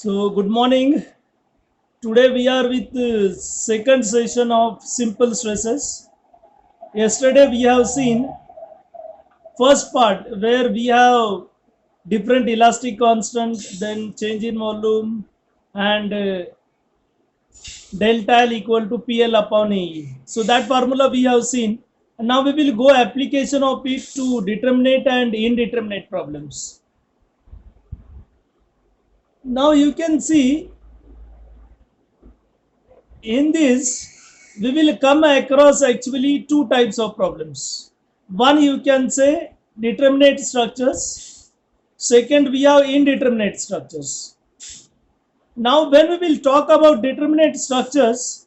So, good morning. Today we are with the second session of simple stresses. Yesterday we have seen first part where we have different elastic constant, then change in volume, and delta L equal to PL upon AE. So that formula we have seen. And now we will go application of it to determinate and indeterminate problems. Now you can see in this we will come across actually two types of problems. One, you can say determinate structures. Second, we have indeterminate structures. Now when we will talk about determinate structures,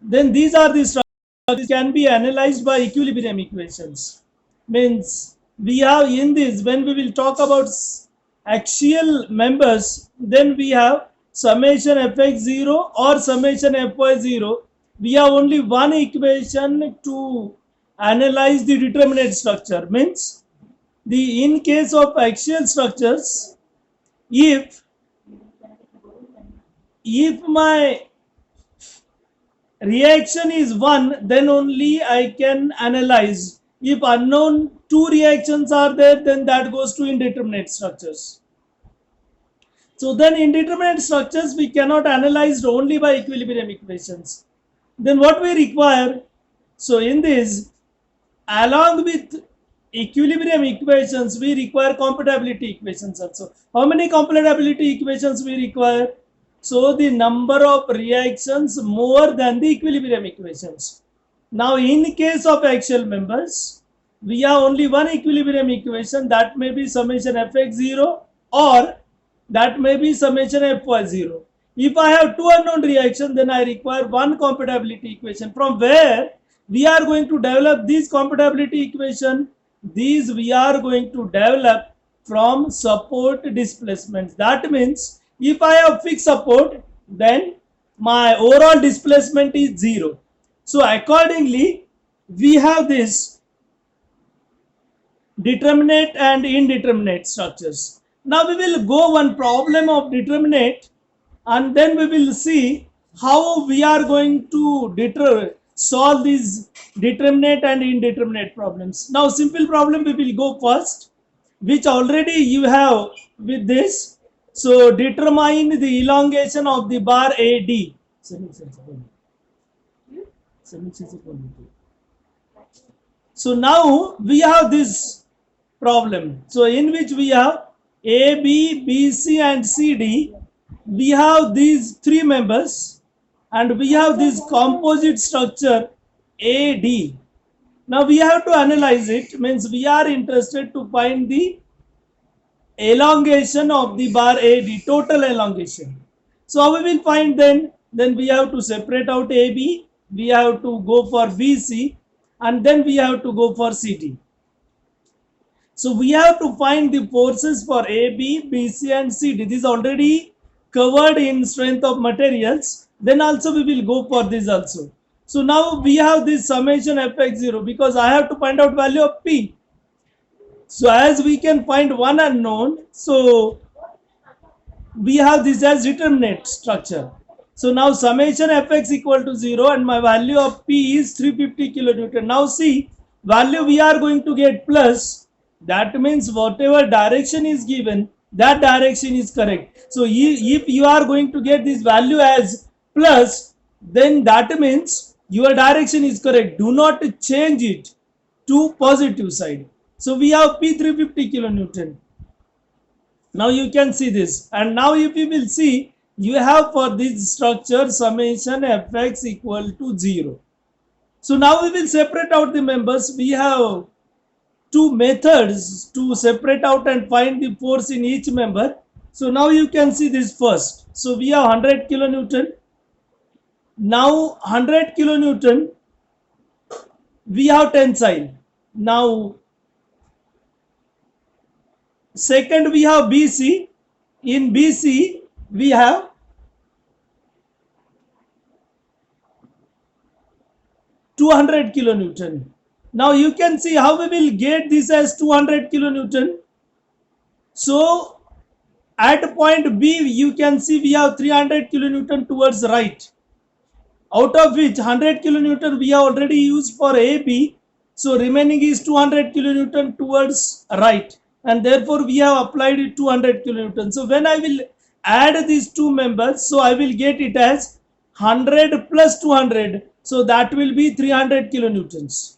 then these are the structures can be analyzed by equilibrium equations. Means we have in this, when we will talk about axial members, then we have summation fx0 or summation fy0. We have only one equation to analyze the determinate structure. Means the in case of axial structures, if my reaction is 1, then only I can analyze. If unknown 2 reactions are there, then that goes to indeterminate structures. So then indeterminate structures we cannot analyze only by equilibrium equations. Then what we require? So in this, along with equilibrium equations, we require compatibility equations also. How many compatibility equations we require? So the number of reactions more than the equilibrium equations. Now in case of axial members, we have only one equilibrium equation, that may be summation fx0 or that may be summation fy0. If I have two unknown reactions, then I require one compatibility equation. From where we are going to develop this compatibility equation? These we are going to develop from support displacements. That means if I have fixed support, then my overall displacement is 0. So accordingly, we have this determinate and indeterminate structures. Now we will go one problem of determinate, and then we will see how we are going to solve these determinate and indeterminate problems. Now simple problem we will go first, which already you have with this. So determine the elongation of the bar AD. So now we have this problem. So in which we have A, B, B, C and C, D. We have these three members and we have this composite structure AD. Now we have to analyze it. Means we are interested to find the elongation of the bar AD, total elongation. So how we will find then? Then we have to separate out AB, we have to go for BC, and then we have to go for CD. So we have to find the forces for AB, BC and CD. This is already covered in strength of materials. Then also we will go for this also. So now we have this summation fx0 because I have to find out value of P. So as we can find one unknown, so we have this as determinate structure. So now summation fx equal to 0 and my value of P is 350 kilonewton. Now see, value we are going to get plus. That means whatever direction is given, that direction is correct. So if you are going to get this value as plus, then that means your direction is correct. Do not change it to positive side. So we have P 350 kilonewton. Now you can see this. And now if you will see, you have for this structure summation fx equal to 0. So now we will separate out the members. We have two methods to separate out and find the force in each member. So now you can see this first. So we have 100 kilonewton. Now 100 kilonewton, we have tensile. Now second we have BC. In BC we have 200 kilonewton. Now you can see how we will get this as 200 kilonewton. So At point B, you can see we have 300 kilonewton towards right, out of which 100 kilonewton we have already used for AB. So remaining is 200 kilonewton towards right, and therefore we have applied 200 kilonewton. So when I will add these two members, so I will get it as 100 plus 200. So that will be 300 kilonewtons.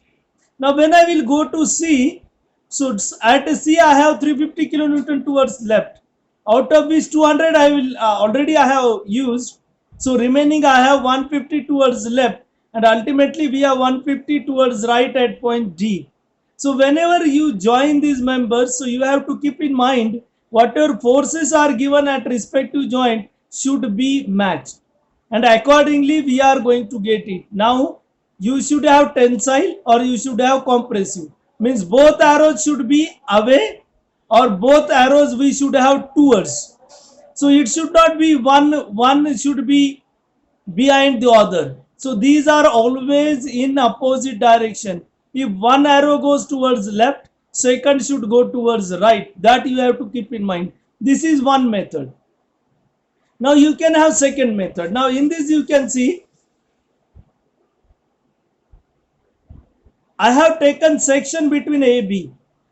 Now when I will go to C, so at C I have 350 kilonewton towards left, out of which 200 I will already I have used. So remaining I have 150 towards left, and ultimately we have 150 towards right at point D. So whenever you join these members, so you have to keep in mind whatever forces are given at respective joint should be matched, and accordingly we are going to get it. Now you should have tensile or you should have compressive, means both arrows should be away or both arrows we should have towards. So it should not be one should be behind the other. So these are always in opposite direction. If one arrow goes towards left, second should go towards right. That you have to keep in mind. This is one method. Now you can have second method. Now in this you can see I have taken section between AB,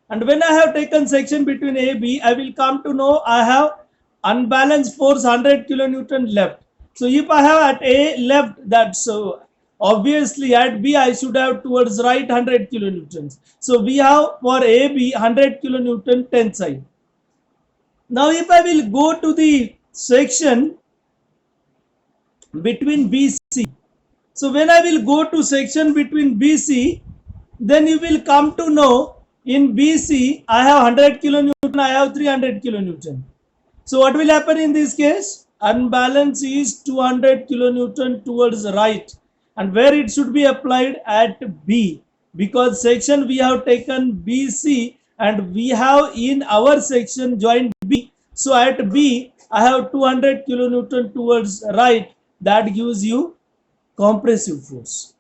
and when I have taken section between AB, I will come to know I have unbalanced force 100 kilonewton left. So if I have at A left, that so obviously at B I should have towards right 100 kilonewtons. So we have for AB 100 kilonewton tensile. Now if I will go to the section between BC, so when I will go to section between BC, then you will come to know in BC I have 100 kilonewton, I have 300 kilonewton. So what will happen in this case? Unbalance is 200 kilonewton towards right, and where it should be applied at B, because section we have taken BC and we have in our section joint B. So at B I have 200 kilonewton towards right, that gives you compressive force.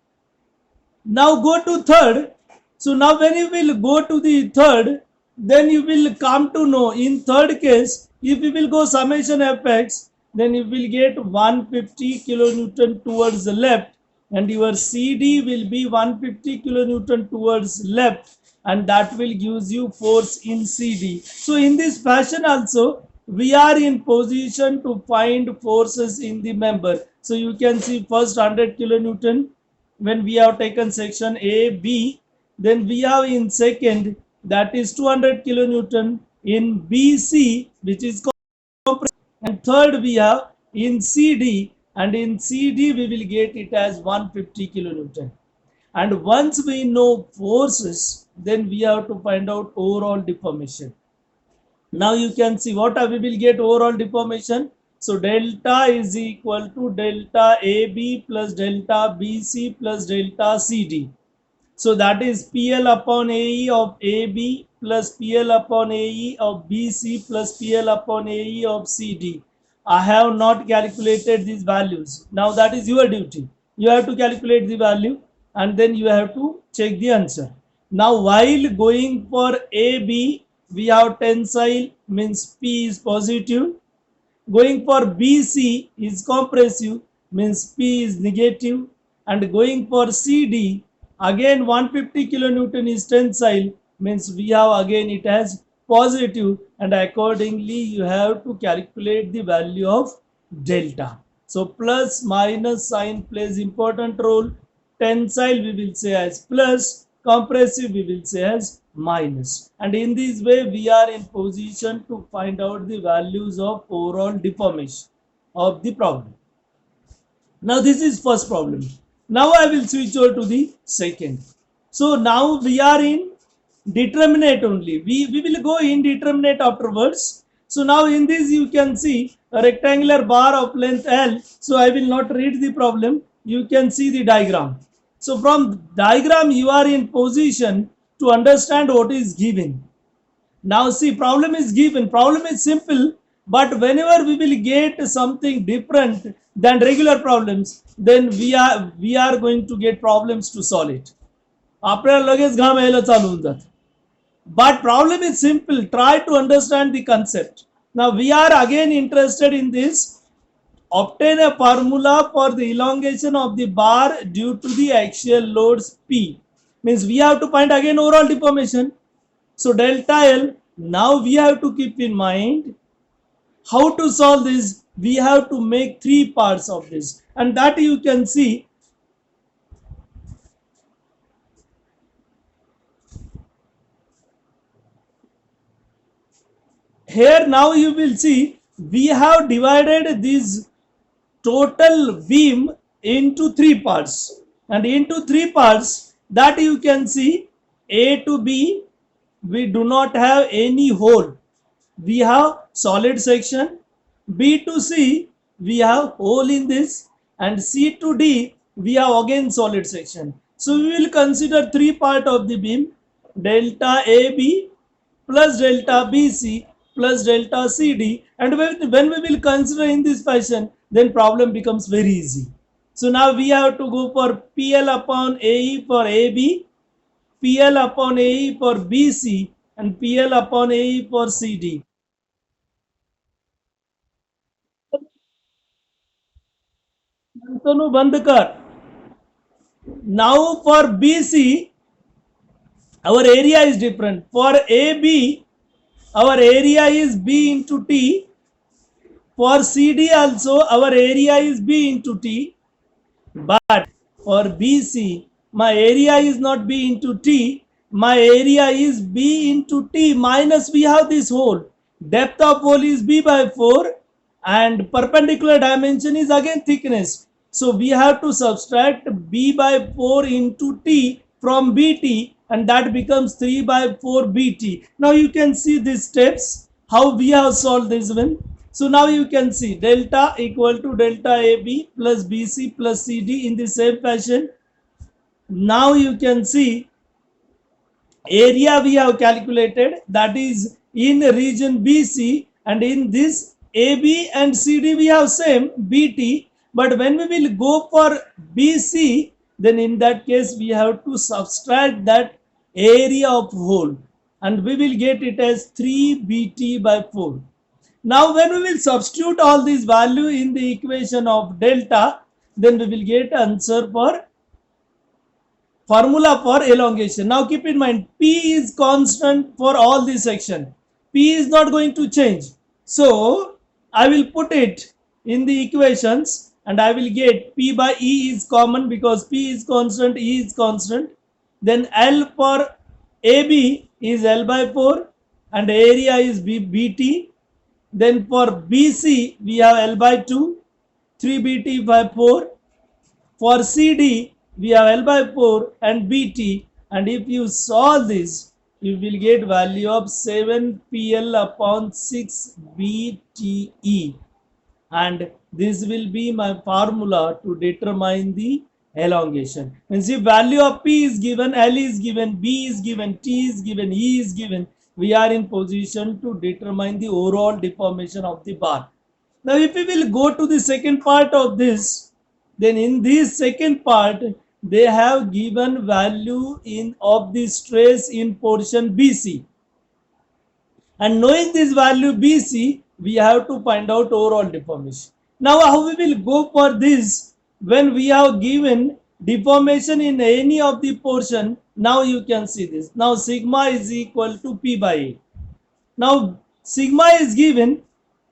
Now go to third. So now when you will go to the third, then you will come to know in third case, if you will go summation fx, then you will get 150 kilonewton towards the left, and your CD will be 150 kilonewton towards left, and that will gives you force in CD. So in this fashion also we are in position to find forces in the member. So you can see first 100 kilonewton when we have taken section A, B, then we have in second that is 200 kilonewton in BC, which is compressive, and third we have in CD, and in CD we will get it as 150 kilonewton. And once we know forces, then we have to find out overall deformation. Now you can see what we will get overall deformation. So delta is equal to delta AB plus delta BC plus delta CD. So that is PL upon AE of AB plus PL upon AE of BC plus PL upon AE of CD. I have not calculated these values. Now that is your duty. You have to calculate the value and then you have to check the answer. Now while going for AB, we have tensile, means P is positive. Going for BC is compressive, means P is negative. And going for CD, again 150 kilonewton is tensile, means we have again it as positive, and accordingly you have to calculate the value of delta. So plus minus sign plays important role. Tensile we will say as plus, compressive we will say as minus, and in this way we are in position to find out the values of overall deformation of the problem. Now this is first problem. Now I will switch over to the second. So now we are in determinate only. We will go indeterminate afterwards. So now in this you can see a rectangular bar of length L. So I will not read the problem. You can see the diagram. So from diagram you are in position to understand what is given. Now see, problem is given. Problem is simple, but whenever we will get something different than regular problems, then we are going to get problems to solve it. आपल्याला लगेच घाम यायला चालू होऊन जातं. But problem is simple. Try to understand the concept. Now we are again interested in this. Obtain a formula for the elongation of the bar due to the axial loads P. Means we have to find again overall deformation. So delta L, now we have to keep in mind how to solve this. We have to make three parts of this, and that you can see here. Now you will see we have divided this total beam into three parts, and into three parts that you can see A to B we do not have any hole, we have solid section. B to C we have hole in this, and C to D we have again solid section. So we will consider three part of the beam: delta AB plus delta BC plus delta CD, and when we will consider in this fashion, then problem becomes very easy. So now we have to go for PL upon AE for AB, PL upon AE for BC, and PL upon AE for CD. बंद कर. Now for BC, our area is different. For AB, our area is B into T. For CD also, our area is B into T. But for BC, my area is not B into T. My area is B into T minus we have this hole. Depth of hole is B by 4 and perpendicular dimension is again thickness. So we have to subtract B by 4 into T from BT, and that becomes 3 by 4 BT. Now you can see these steps, how we have solved this one. So now you can see delta equal to delta AB plus BC plus CD in the same fashion. Now you can see area we have calculated, that is in region BC, and in this AB and CD we have same BT. But when we will go for BC, then in that case we have to subtract that area of hole, and we will get it as 3 BT by 4. Now when we will substitute all these value in the equation of delta, then we will get answer for formula for elongation. Now keep in mind, P is constant for all this section. P is not going to change. So I will put it in the equations, and I will get P by E is common because P is constant, E is constant. Then L for AB is L by 4 and area is BT. Then for BC we have L by 2, 3 BT by 4. For CD we have L by 4 and BT, and if you solve this, you will get value of 7 PL upon 6 BTE, and this will be my formula to determine the elongation. Means if value of P is given, L is given, B is given, T is given, E is given, we are in position to determine the overall deformation of the bar. Now if we will go to the second part of this, then in this second part they have given value of the stress in portion BC, and knowing this value BC, we have to find out overall deformation. Now how we will go for this when we have given deformation in any of the portion? Now you can see this. Now sigma is equal to P by A. Now sigma is given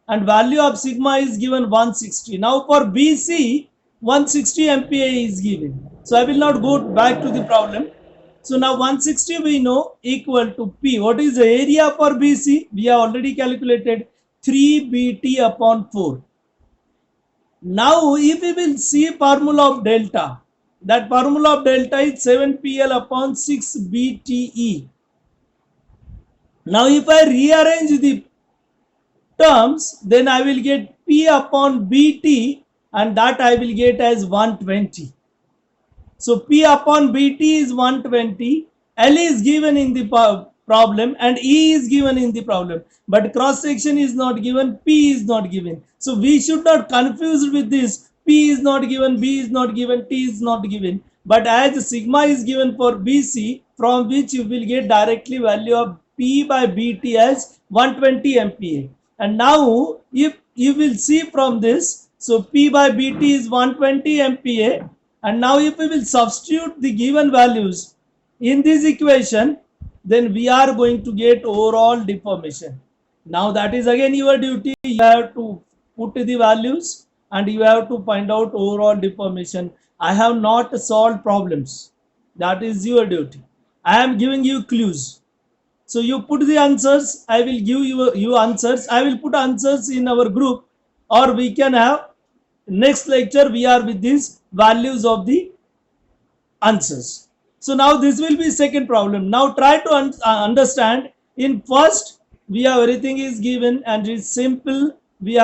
and value of sigma is given 160. Now for BC 160 MPa is given. So I will not go back to the problem. So now 160 we know equal to P. What is the area for BC? We have already calculated 3 BT upon 4. Now if we will see formula of delta, that formula of delta is 7 PL upon 6 BTE. Now if I rearrange the terms, then I will get P upon BT, and that I will get as 120. So P upon BT is 120, L is given in the problem and E is given in the problem, but cross section is not given, P is not given. So we should not confuse with this. P is not given, B is not given, T is not given, but as sigma is given for BC, from which you will get directly value of P by BT as 120 MPa, And now if you will see from this, so P by Bt is 120 MPa, and now if we will substitute the given values in this equation, then we are going to get overall deformation. Now that is again your duty. You have to put the values and you have to find out overall deformation. I have not solved problems. That is your duty. I am giving you clues. So you put the answers. I will give you answers. I will put answers in our group, or we can have next lecture. We are with these values of the answers. So now this will be second problem. Now try to understand. In first, we have everything is given and it's simple. We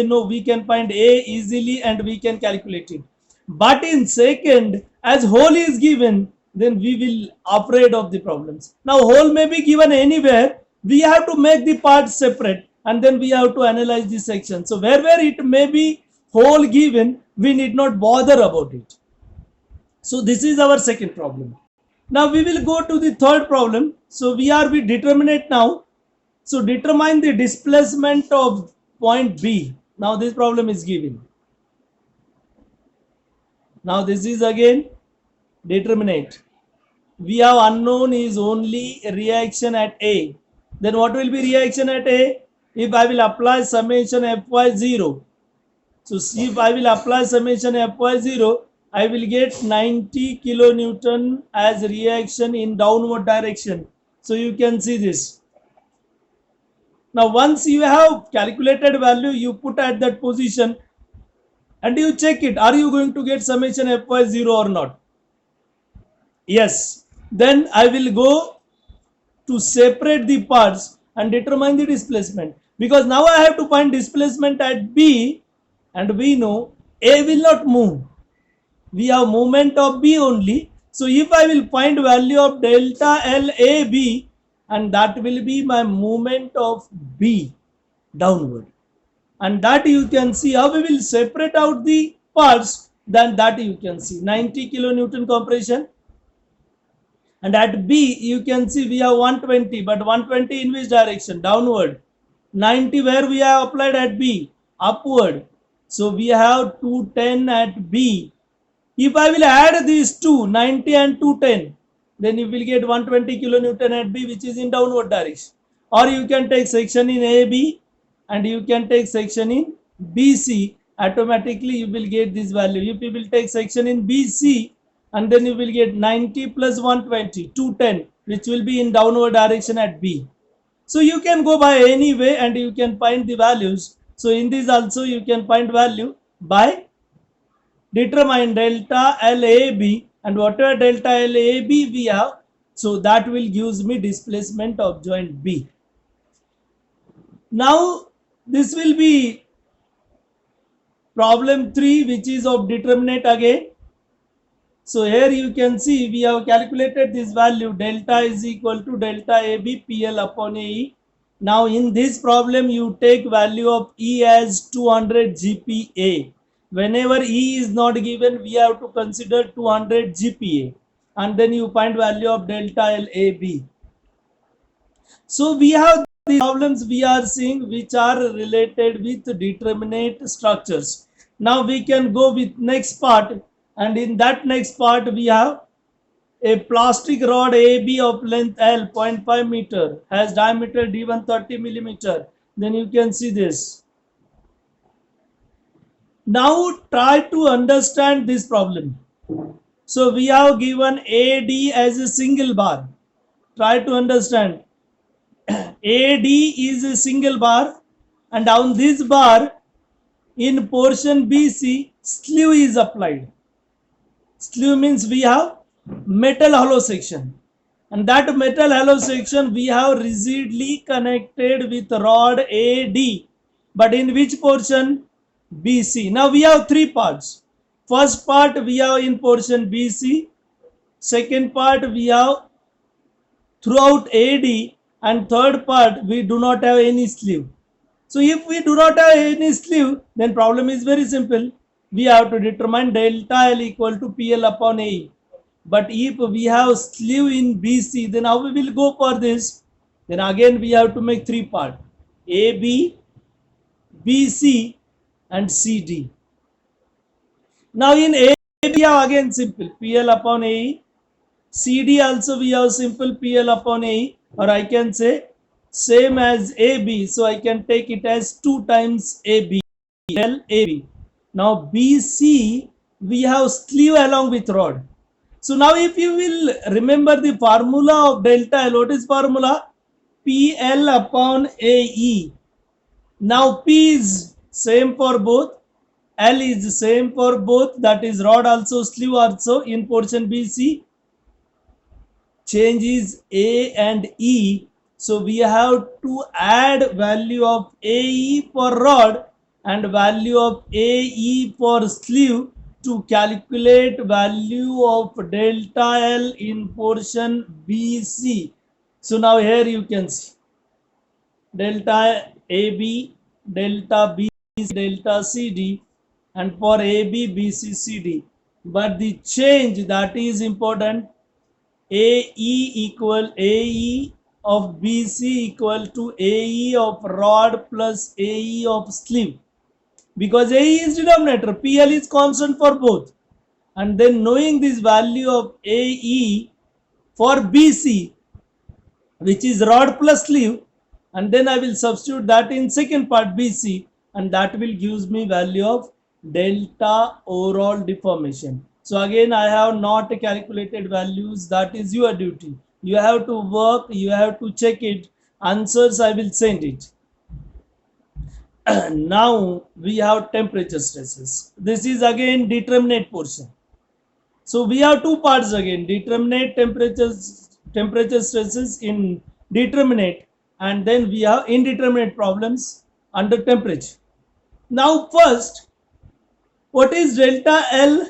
know we can find A easily and we can calculate it. But in second, as whole is given, then we will afraid of the problems. Now whole may be given anywhere. We have to make the parts separate and then we have to analyze the section. So where it may be whole given, we need not bother about it. So this is our second problem. Now we will go to the third problem. So we are with determinate now. So determine the displacement of point B. Now this problem is given. Now this is again determinate. We have unknown is only reaction at A. Then what will be reaction at A? If I will apply summation Fy0. So see, if I will apply summation Fy0, I will get 90 kilonewton as reaction in downward direction. So you can see this. Now once you have calculated value, you put at that position and you check it. Are you going to get summation Fy0 or not? Yes. Then I will go to separate the parts and determine the displacement. Because now I have to find displacement at B, and we know A will not move. We have movement of B only. So if I will find value of delta LAB, and that will be my movement of B downward. And that you can see how we will separate out the parts, then that you can see 90 kilonewton compression. And at B you can see we have 120, but 120 in which direction? Downward. 90 where we have applied at B? Upward. So we have 210 at B. If I will add these two, 90 and 210, then you will get 120 kilonewton at B, which is in downward direction. Or you can take section in AB and you can take section in BC. Automatically you will get this value. If you will take section in BC, and then you will get 90 plus 120, 210, which will be in downward direction at B. So you can go by any way and you can find the values. So in this also you can find value by determine delta LAB, and whatever delta LAB we have, so that will gives me displacement of joint B. Now this will be problem 3, which is of determinate again. So here you can see we have calculated this value, delta is equal to delta AB PL upon AE. Now in this problem you take value of E as 200 GPa. Whenever E is not given, we have to consider 200 GPa, and then you find value of delta LAB. So we have the problems we are seeing which are related with determinate structures. Now we can go with next part, and in that next part we have a plastic rod AB of length L 0.5 meter has diameter D1 30 millimeter. Then you can see this. Now try to understand this problem. So we have given AD as a single bar. Try to understand. AD is a single bar, and on this bar in portion BC sleeve is applied. Sleeve means we have metal hollow section, and that metal hollow section we have rigidly connected with rod AD, but in which portion? BC. Now we have three parts. First part we have in portion BC, second part we have throughout AD, and third part we do not have any sleeve. So if we do not have any sleeve, then problem is very simple. We have to determine delta L equal to PL upon AE. But if we have sleeve in BC, then how we will go for this? Then again we have to make three parts. AB, BC and CD. Now in A, we have again simple PL upon AE. CD also we have simple PL upon AE, or I can say same as AB. So I can take it as 2 times AB, L, AB. Now BC, we have sleeve along with rod. So now if you will remember the formula of delta L, what is formula? PL upon AE. Now P is same for both, L is same for both, that is rod also, sleeve also in portion BC. Change is A and E. So we have to add value of AE for rod and value of AE for sleeve to calculate value of delta L in portion BC. So now here you can see delta AB, delta BC, delta CD, and for AB, BC, CD. But the change that is important, AE equal AE of BC equal to AE of rod plus AE of sleeve, because AE is denominator, PL is constant for both. And then knowing this value of AE for BC, which is rod plus sleeve, and then I will substitute that in second part BC, and that will gives me value of delta overall deformation. So again I have not calculated values, that is your duty. You have to work, you have to check it, answers I will send it. Now we have temperature stresses. This is again determinate portion. So we have two parts again, determinate temperature stresses in determinate, and then we have indeterminate problems under temperature. Now first, what is delta L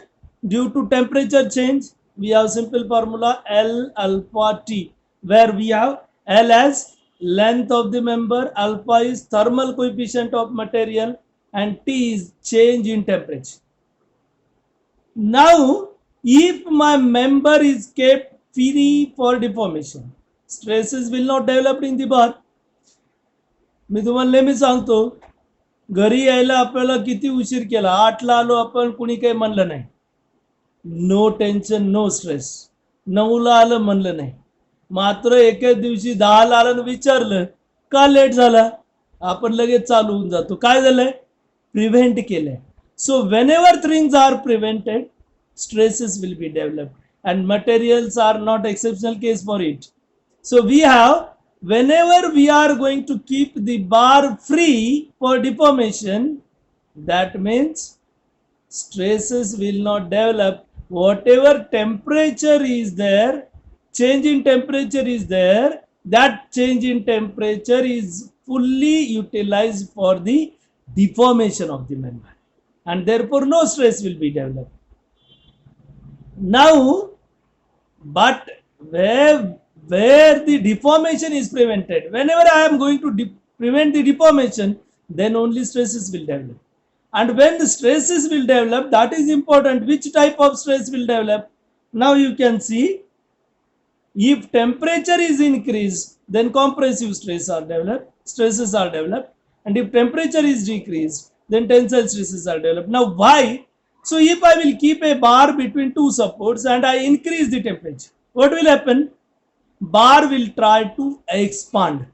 due to temperature change? We have simple formula L alpha T, where we have L as length of the member, alpha is thermal coefficient of material, and T is change in temperature. Now if my member is kept free for deformation, stresses will not develop in the bar. मी तुम्हाला नेहमी सांगतो, घरी यायला आपल्याला किती उशीर केला, 8ला आलो आपण, कुणी काही म्हणलं नाही, नो टेन्शन नो स्ट्रेस. 9ला आलं म्हणलं नाही, मात्र एका दिवशी 10ला आलं विचारलं का लेट झाला, आपण लगेच चालू होऊन जातो. काय झालंय? प्रिव्हेंट केलंय. So whenever things are prevented, stresses will be developed, and materials are not exceptional case for it. So we have, whenever we are going to keep the bar free for deformation, that means stresses will not develop. Whatever temperature is there, change in temperature is there, that change in temperature is fully utilized for the deformation of the member, and therefore no stress will be developed. Now, but where the deformation is prevented, whenever I am going to prevent the deformation, then only stresses will develop. And when the stresses will develop, that is important. Which type of stress will develop? Now you can see, if temperature is increased, then compressive stresses are developed, and if temperature is decreased, then tensile stresses are developed. Now why? So if I will keep a bar between two supports and I increase the temperature, what will happen? Bar will try to expand,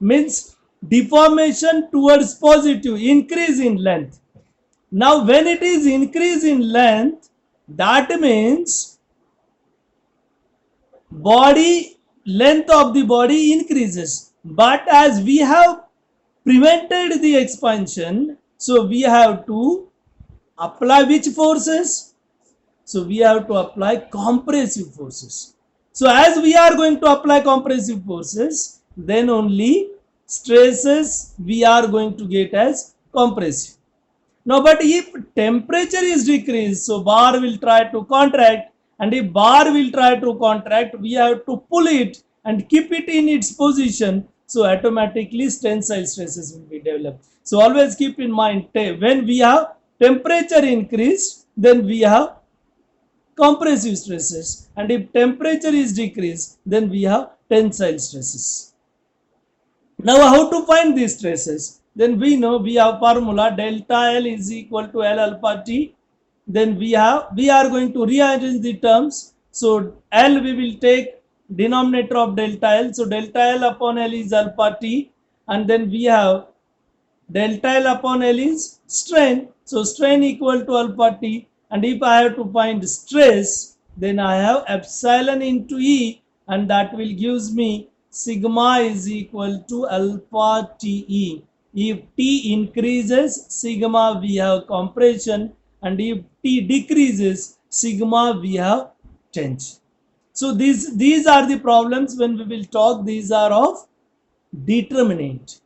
means deformation towards positive, increase in length. Now when it is increase in length, that means body length of the body increases, but as we have prevented the expansion, so we have to apply which forces? So we have to apply compressive forces. So as we are going to apply compressive forces, then only stresses we are going to get as compressive. Now but if temperature is decreased, so bar will try to contract, and if bar will try to contract, we have to pull it and keep it in its position, so automatically tensile stresses will be developed. So always keep in mind, when we have temperature increased, then we have compressive stresses, and if temperature is decreased, then we have tensile stresses. Now how to find these stresses? then we know we have formula delta L is equal to L alpha T. Then we are going to rearrange the terms. So L we will take denominator of delta L. So delta L upon L is alpha T, and then we have delta L upon L is strain. So strain equal to alpha T, and if I have to find stress, then I have epsilon into E, and that will gives me sigma is equal to alpha TE. If T increases, sigma we have compression, and if T decreases, sigma we have change. So these are the problems when we will talk. These are of determinate.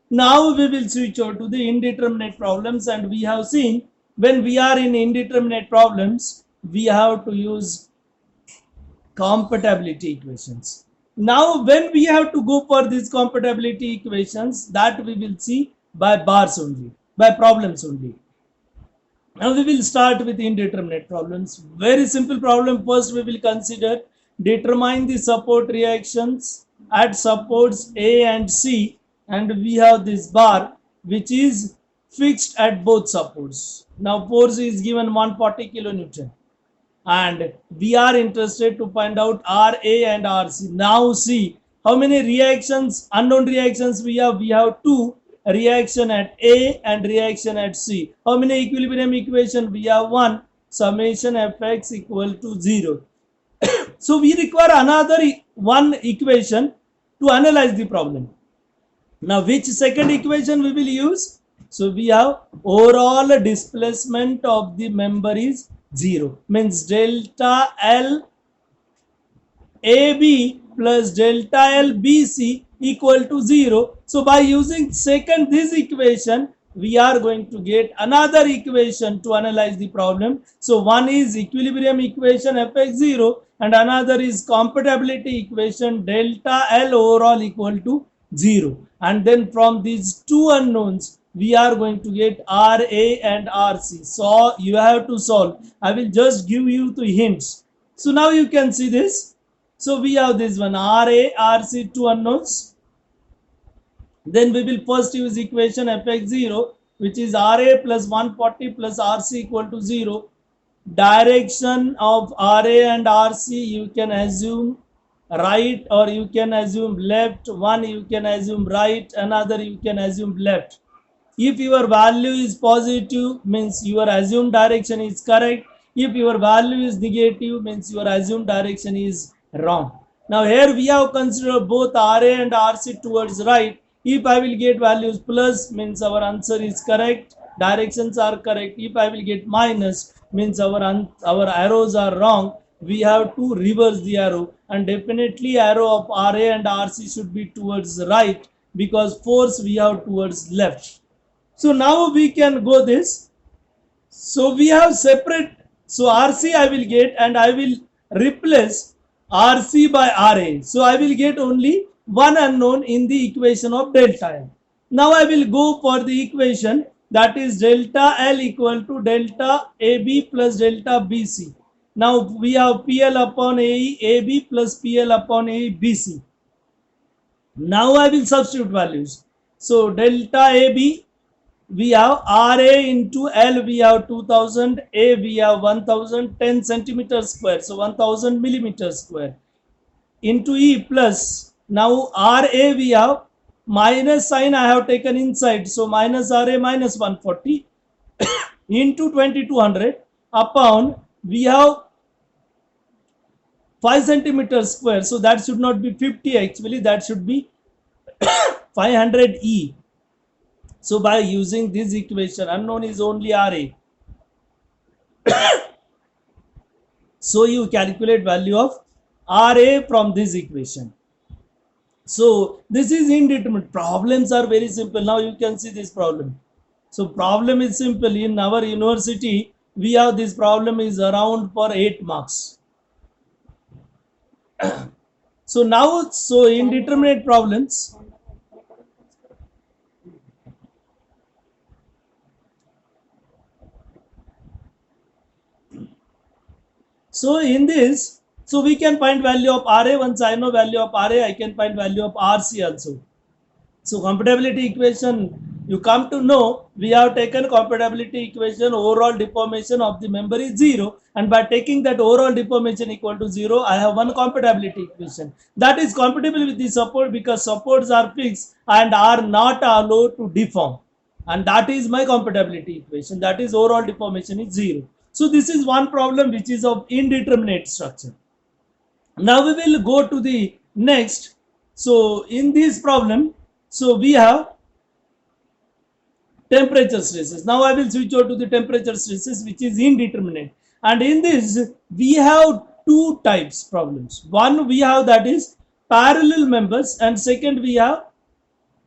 Now we will switch over to the indeterminate problems, and we have seen when we are in indeterminate problems, we have to use compatibility equations. Now when we have to go for these compatibility equations, that we will see by bars only, by problems only. Now we will start with indeterminate problems. Very simple problem. First we will consider determine the support reactions at supports A and C, and we have this bar which is fixed at both supports. Now force is given 140 kilonewton, and we are interested to find out RA and RC. Now see how many reactions, unknown reactions we have. We have two, reaction at A and reaction at C. How many equilibrium equation? We have one, summation Fx equal to 0. So we require another one equation to analyze the problem. Now which second equation we will use? So we have overall displacement of the member is 0, means delta L AB plus delta L BC equal to 0. So by using second this equation, we are going to get another equation to analyze the problem. So one is equilibrium equation Fx0, and another is compatibility equation delta L overall equal to 0. And then from these two unknowns, we are going to get RA and RC. So you have to solve. I will just give you the hints. So now you can see this. So we have this one, RA, RC, two unknowns. Then we will first use equation Fx0, which is RA plus 140 plus RC equal to 0. Direction of RA and RC you can assume right, or you can assume left. One you can assume right, another you can assume left. If your value is positive, means your assumed direction is correct. If your value is negative, means your assumed direction is wrong. Now here we have considered both RA and RC towards right. If I will get values plus, means our answer is correct, directions are correct. If I will get minus, means our arrows are wrong. We have to reverse the arrow, and definitely arrow of RA and RC should be towards right, because force we have towards left. So now we can go this. So we have separate. So RC I will get, and I will replace RC by RA. So I will get only one unknown in the equation of delta L. Now I will go for the equation that is delta L equal to delta AB plus delta BC. Now we have PL upon AE AB plus PL upon AE BC. Now I will substitute values. So delta AB, we have RA into L, we have 2000, A we have 1010 centimeters square, so 1000 millimeters square, into E plus, now RA we have minus sign I have taken inside, so minus RA minus 140 into 2200 upon, we have 5 centimeters square, so that should not be 50, actually that should be 500 E. So by using this equation, unknown is only RA. So you calculate value of RA from this equation. So this is indeterminate. Problems are very simple. Now you can see this problem. So problem is simple. In our university, we have this problem is around for 8 marks. So now, so indeterminate problems. So in this, so we can find value of RA. Once I know value of RA, I can find value of RC also. So compatibility equation you come to know we have taken compatibility equation, overall deformation of the member is 0, and by taking that overall deformation equal to 0, I have one compatibility equation that is compatible with the support because supports are fixed and are not allowed to deform, and that is my compatibility equation, that is overall deformation is 0. So this is one problem which is of indeterminate structure. Now we will go to the next. So in this problem, so we have temperature stresses. Now I will switch over to the temperature stresses which is indeterminate, and in this we have two types problems. One we have that is parallel members, and second we have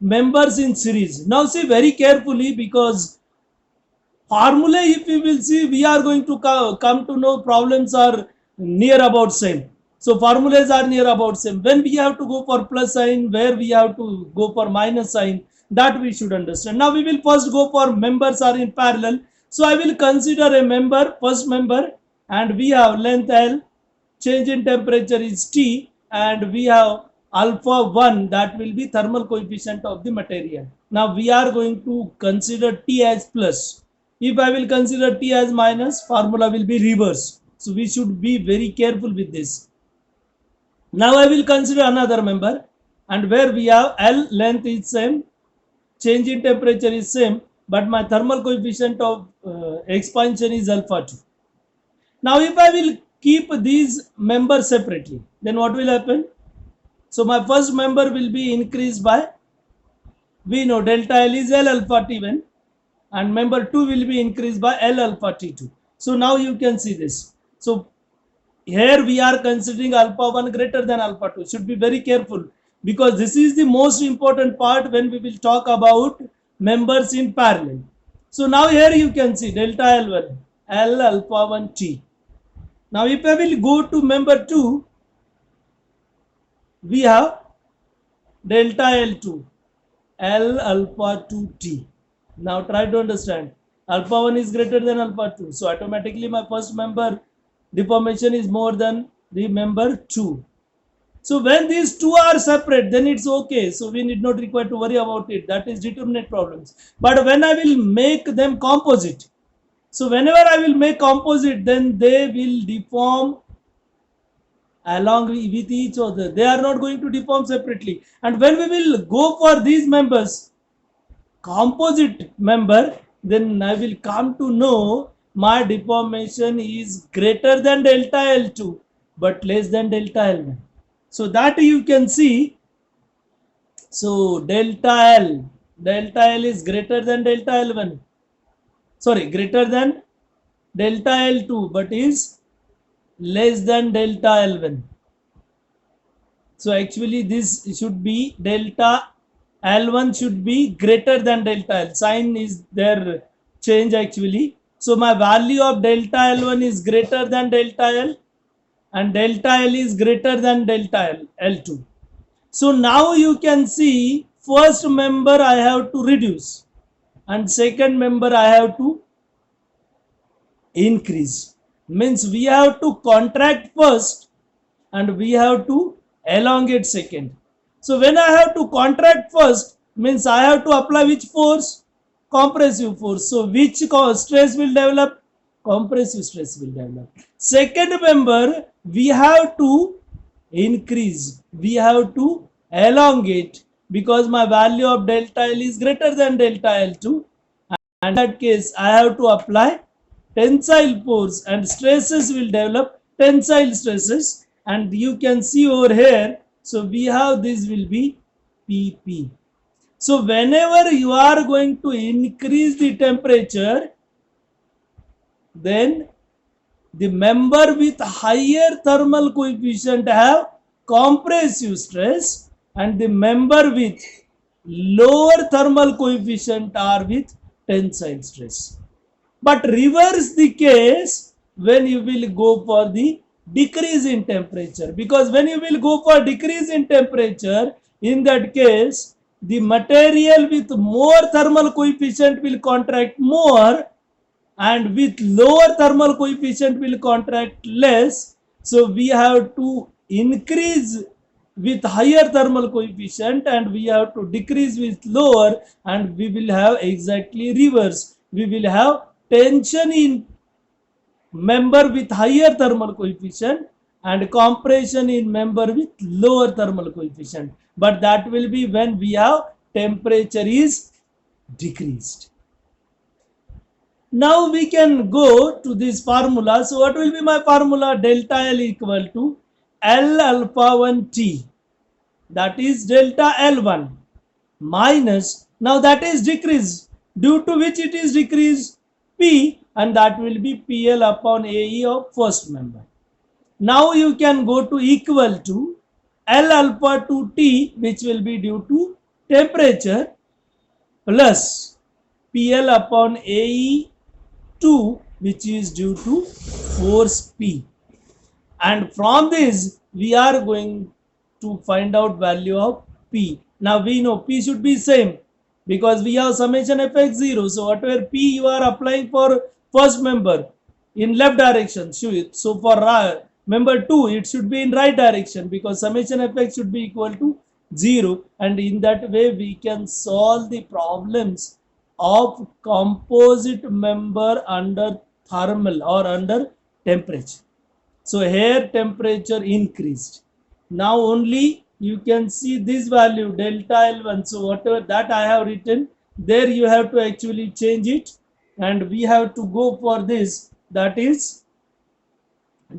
members in series. Now see very carefully, because formula if we will see, we are going to come to know problems are near about same. So formulas are near about same. When we have to go for plus sign, where we have to go for minus sign, that we should understand. Now we will first go for members are in parallel. So I will consider a member, first member, and we have length L, change in temperature is T, and we have alpha 1, that will be thermal coefficient of the material. Now we are going to consider T as plus. If I will consider T as minus, formula will be reverse. So we should be very careful with this. Now I will consider another member, and where we have L, length is same, change in temperature is same, but my thermal coefficient of expansion is alpha 2. Now if I will keep these members separately, then what will happen? So my first member will be increased by, we know delta L is L alpha T1, and member 2 will be increased by L alpha T2. So now you can see this. So here we are considering alpha 1 greater than alpha 2. Should be very careful, because this is the most important part when we will talk about members in parallel. So now here you can see delta L1, L alpha 1 T. Now if I will go to member 2, we have delta L2, L alpha 2 T. Now try to understand. Alpha 1 is greater than alpha 2. So automatically my first member deformation is more than the member 2. So when these two are separate, then it's okay. So we need not require to worry about it. That is determinate problems. But when I will make them composite, so whenever I will make composite, then they will deform along with each other. They are not going to deform separately. And when we will go for these members, composite member, then I will come to know my deformation is greater than delta L2 but less than delta L1. So that you can see. So delta L is greater than delta L1. Sorry, greater than delta L2 but is less than delta L1. So actually this should be delta L1 should be greater than delta L. Sign is their change actually. So my value of delta L1 is greater than delta L, and delta L is greater than delta L2. So now you can see first member I have to reduce and second member I have to increase. Means we have to contract first and we have to elongate second. So when I have to contract first, means I have to apply which force? Compressive force. So which stress will develop? Compressive stress will develop. Second member, we have to increase. We have to elongate, because my value of delta L is greater than delta L2. And in that case, I have to apply tensile force and stresses will develop tensile stresses. And you can see over here, so we have this will be PP. So whenever you are going to increase the temperature, then the member with higher thermal coefficient have compressive stress, and the member with lower thermal coefficient are with tensile stress. But reverse the case when you will go for the decrease in temperature, because when you will go for decrease in temperature, in that case the material with more thermal coefficient will contract more and with lower thermal coefficient will contract less. So we have to increase with higher thermal coefficient and we have to decrease with lower, and we will have exactly reverse. We will have tension in member with higher thermal coefficient and compression in member with lower thermal coefficient. But that will be when we have temperature is decreased. Now we can go to this formula. So what will be my formula? Delta L equal to L alpha 1 T, that is delta L1 minus, now that is decreased, due to which it is decreased, P, and that will be PL upon AE of first member. Now you can go to equal to L alpha to T, which will be due to temperature, plus PL upon AE 2, which is due to force P. And from this we are going to find out value of P. Now we know P should be same because we have summation fx 0. So whatever P you are applying for first member in left direction, so for member 2 it should be in right direction because summation fx should be equal to 0, and in that way we can solve the problems of composite member under thermal or under temperature. So here temperature increased. Now only you can see this value delta L1. So whatever that I have written there, you have to actually change it, and we have to go for this, that is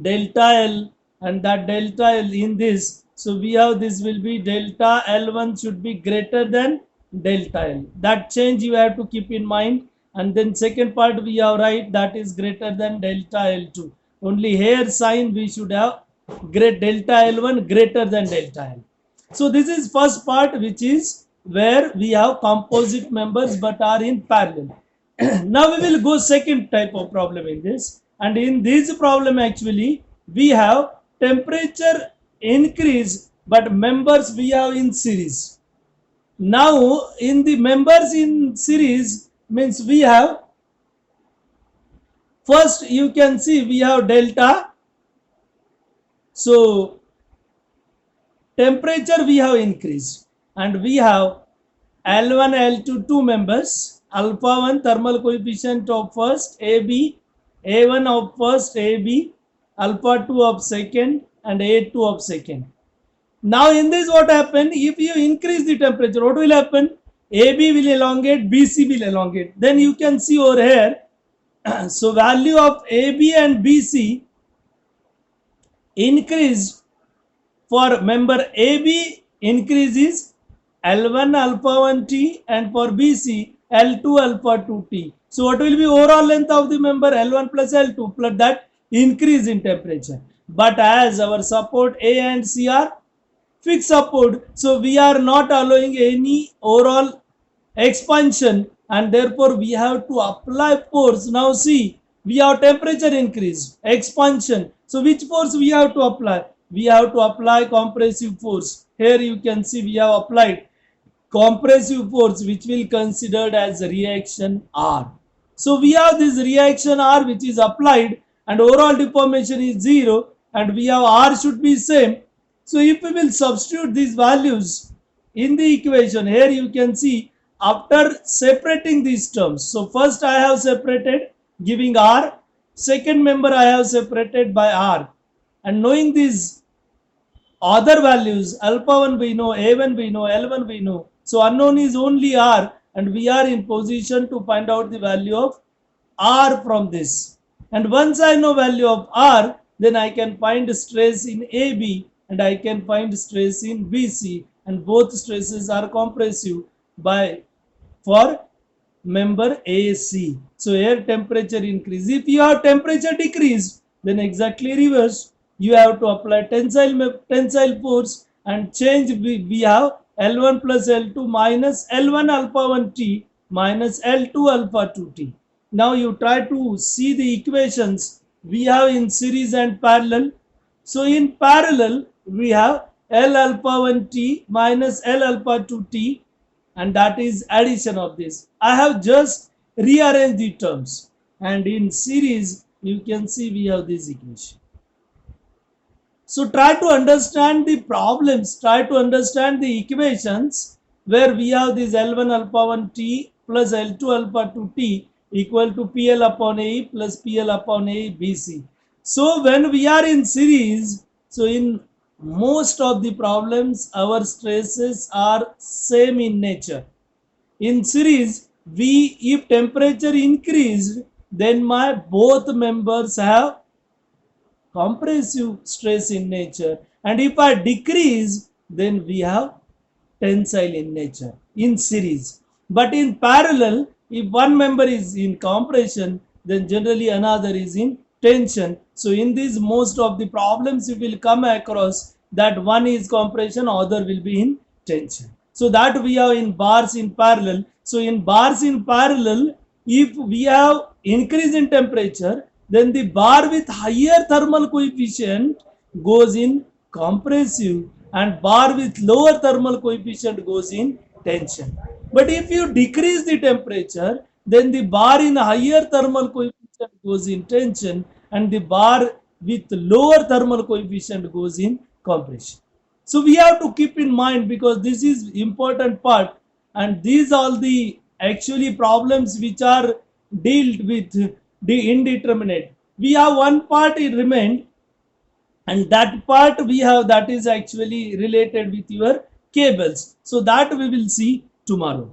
delta L, and that delta L in this. So we have this will be delta L1 should be greater than delta L. That change you have to keep in mind. And then second part we have write that is greater than delta L2. Only here sign we should have great delta L1 greater than delta L. So this is first part, which is where we have composite members but are in parallel. Now we will go second type of problem in this, and in this problem actually we have temperature increase but members we have in series. Now in the members in series means we have, first you can see we have delta, so temperature we have increased, and we have L1 L2 two members, alpha 1 thermal coefficient of first AB, A1 of first AB, alpha 2 of second, and A2 of second. Now in this what happen, if you increase the temperature, what will happen? AB will elongate, BC will elongate. Then you can see over here, so value of AB and BC increased. For member AB increases L1 alpha 1 T, and for BC L2 alpha 2 T. So what will be overall length of the member? L1 plus L2 plus that increase in temperature. But as our support A and C are fixed support, so we are not allowing any overall expansion, and therefore we have to apply force. Now see, we have temperature increase, expansion. So which force we have to apply? We have to apply compressive force. Here you can see we have applied compressive force, which will considered as reaction R. So we have this reaction R which is applied, and overall deformation is 0, and we have R should be same. So if we will substitute these values in the equation, here you can see after separating these terms. So first I have separated giving R, second member I have separated by R, and knowing these other values, alpha 1 we know, A1 we know, L1 we know. So unknown is only R, and we are in position to find out the value of R from this. And once I know value of R, then I can find stress in AB and I can find stress in BC, and both stresses are compressive for member AC. So here temperature increase. If you have temperature decrease, then exactly reverse. You have to apply tensile force and change. We have L1 plus L2 minus L1 alpha 1 T minus L2 alpha 2 T. Now you try to see the equations we have in series and parallel. So in parallel we have L alpha 1 T minus L alpha 2 T, and that is addition of this. I have just rearranged the terms, and in series you can see we have this equation. So try to understand the problems, try to understand the equations where we have this L1 alpha 1 T plus L2 alpha 2 T equal to PL upon A plus PL upon A BC. So when we are in series, so in most of the problems our stresses are same in nature. In series, we if temperature increased, then my both members have compressive stress in nature, and if I decrease, then we have tensile in nature in series. But in parallel, if one member is in compression, then generally another is in tension. So in this, most of the problems you will come across that one is compression, other will be in tension. So that we have in bars in parallel. So in bars in parallel, if we have increase in temperature, then the bar with higher thermal coefficient goes in compressive, and bar with lower thermal coefficient goes in tension. But if you decrease the temperature, then the bar in higher thermal coefficient goes in tension, and the bar with lower thermal coefficient goes in compression. So we have to keep in mind, because this is important part, and these are the actually problems which are dealt with the indeterminate. We have one part it remained, and that part we have, that is actually related with your cables. So that we will see tomorrow.